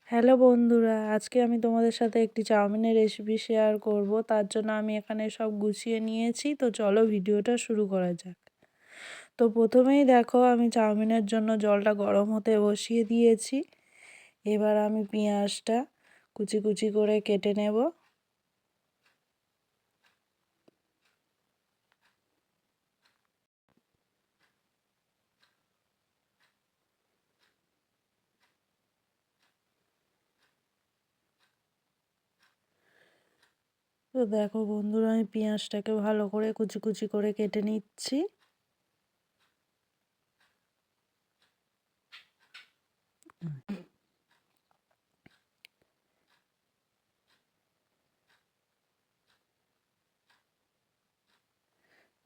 Hello বন্ধুরা, আজকে আমি তোমাদের সাথে একটি চাউমিনের রেসিপি শেয়ার করব। তার জন্য আমি এখানে সব গুছিয়ে নিয়েছি। তো চলো ভিডিওটা শুরু করা যাক। তো প্রথমেই দেখো আমি চাউমিনের জন্য জলটা গরম হতে বসিয়ে দিয়েছি। এবার আমি পেঁয়াজটা কুচি কুচি করে কেটে নেব। তো দেখো বন্ধুরা, আমি পেঁয়াজটাকে ভালো করে কুচি কুচি করে কেটে নিচ্ছি।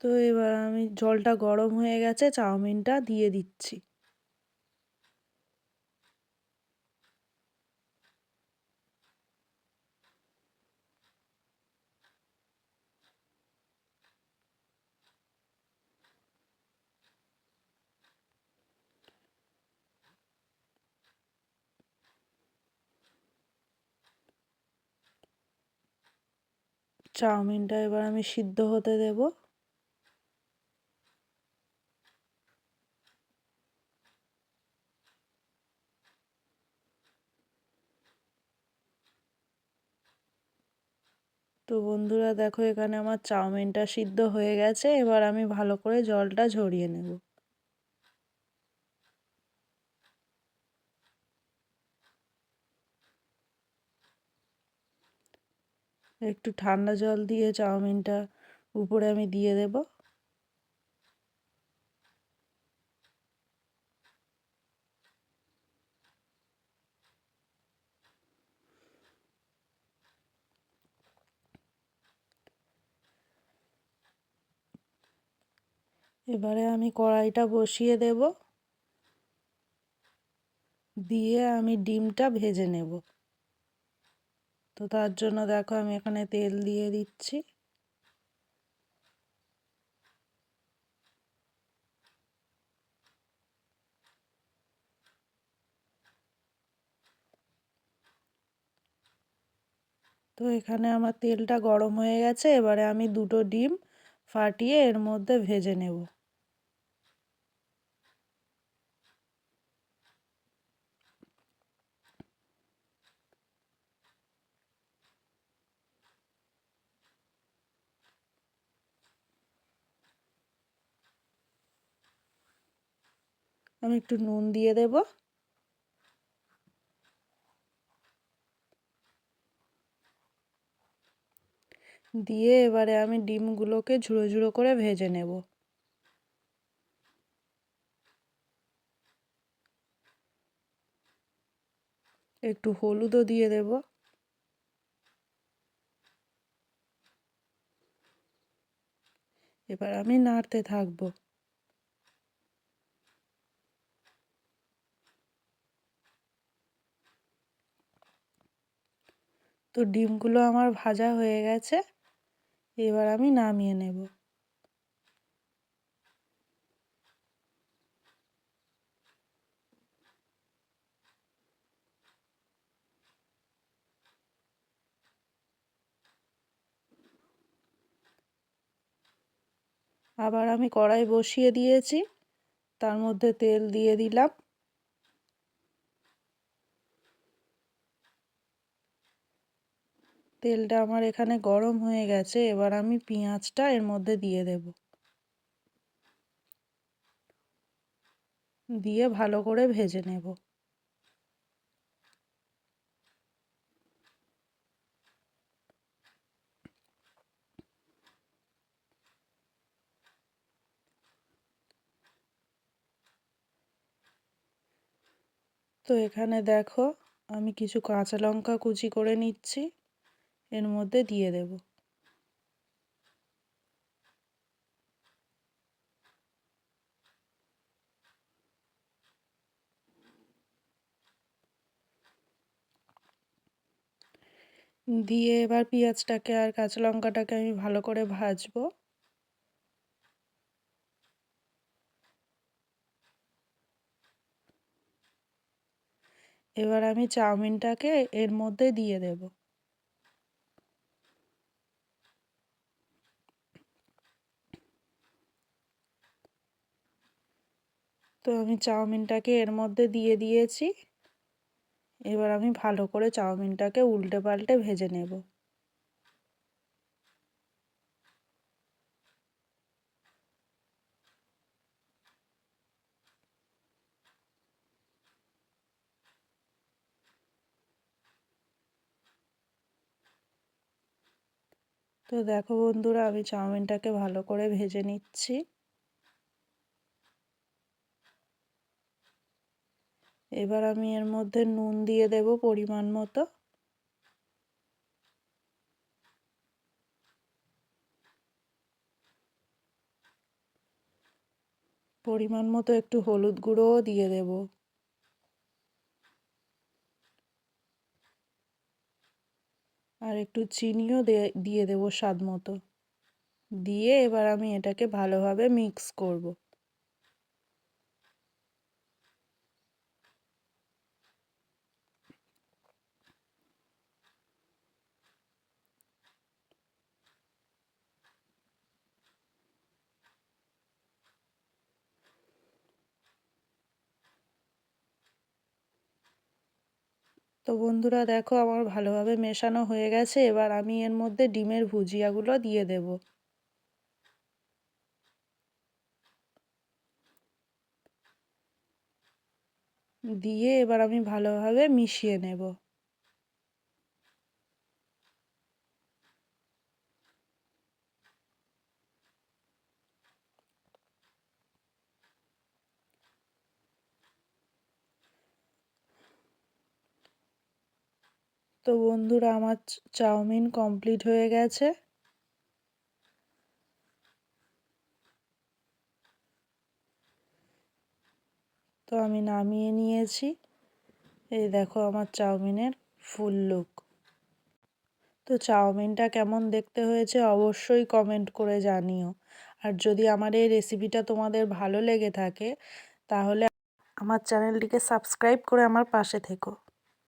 তো এবার আমি জলটা গরম হয়ে গেছে, চাউমিনটা দিয়ে দিচ্ছি। চাউমিনটা এবার আমি সিদ্ধ হতে দেব। তো বন্ধুরা দেখো, এখানে আমার চাউমিনটা সিদ্ধ হয়ে গেছে। এবার আমি ভালো করে জলটা ঝরিয়ে নেব। একটু ঠান্ডা জল দিয়ে চাউমিনটা উপরে আমি দিয়ে দেব। এবারে আমি কড়াইটা বসিয়ে দেব, দিয়ে আমি ডিমটা ভেজে নেব। তো তার জন্য দেখো আমি এখানে তেল দিয়ে দিচ্ছি। তো এখানে আমার তেলটা গরম হয়ে গেছে। এবারে আমি দুটো ডিম ফাটিয়ে এর মধ্যে ভেজে নেব। আমি একটু নুন দিয়ে দেব। দিয়ে এবারে আমি ডিমগুলোকে ঝুড়ো ঝুড়ো করে ভেজে নেব। একটু হলুদও দিয়ে দেব। এবার আমি নাড়তে থাকবো। তো ডিমগুলো আমার ভাজা হয়ে গেছে। এবার আমি নামিয়ে নেব। আবার আমি কড়াই বসিয়ে দিয়েছি, তার মধ্যে তেল দিয়ে দিলাম। তেলটা আমার এখানে গরম হয়ে গেছে। এবার আমি পেঁয়াজটা এর মধ্যে দিয়ে দেব, দিয়ে ভালো করে ভেজে নেব। তো এখানে দেখো আমি কিছু কাঁচা লঙ্কা কুচি করে নিচ্ছি, এর মধ্যে দিয়ে দেব। দিয়ে এবার পেঁয়াজটাকে আর কাঁচা লঙ্কাটাকে আমি ভালো করে ভাজবো। এবার আমি চাউমিনটাকে এর মধ্যে দিয়ে দেব। তো আমি চাউমিনটাকে এর মধ্যে দিয়ে দিয়েছি। এবার আমি ভালো করে চাউমিনটাকে উল্টে পাল্টে ভেজে নেব। তো দেখো বন্ধুরা, আমি চাউমিনটাকে ভালো করে ভেজে নিচ্ছি। এবার আমি এর মধ্যে নুন দিয়ে দেব পরিমাণ মতো। পরিমাণ মতো একটু হলুদ গুঁড়োও দিয়ে দেব। আর একটু চিনিও দিয়ে দেব স্বাদ মতো। দিয়ে এবার আমি এটাকে ভালোভাবে মিক্স করব। তো বন্ধুরা দেখো, আমার ভালোভাবে মেশানো হয়ে গেছে। এবার আমি এর মধ্যে ডিমের ভুজিয়াগুলো দিয়ে দেব। দিয়ে এবার আমি ভালোভাবে মিশিয়ে নেব। তো বন্ধুরা, আমার চাউমিন কমপ্লিট হয়ে গেছে। তো আমি নামিয়ে নিয়েছি। এই দেখো আমার চাউমিনের ফুল লুক। তো চাউমিনটা কেমন দেখতে হয়েছে অবশ্যই কমেন্ট করে জানিও। আর যদি আমার এই রেসিপিটা তোমাদের ভালো লেগে থাকে তাহলে আমার চ্যানেলটিকে সাবস্ক্রাইব করে আমার পাশে থেকো।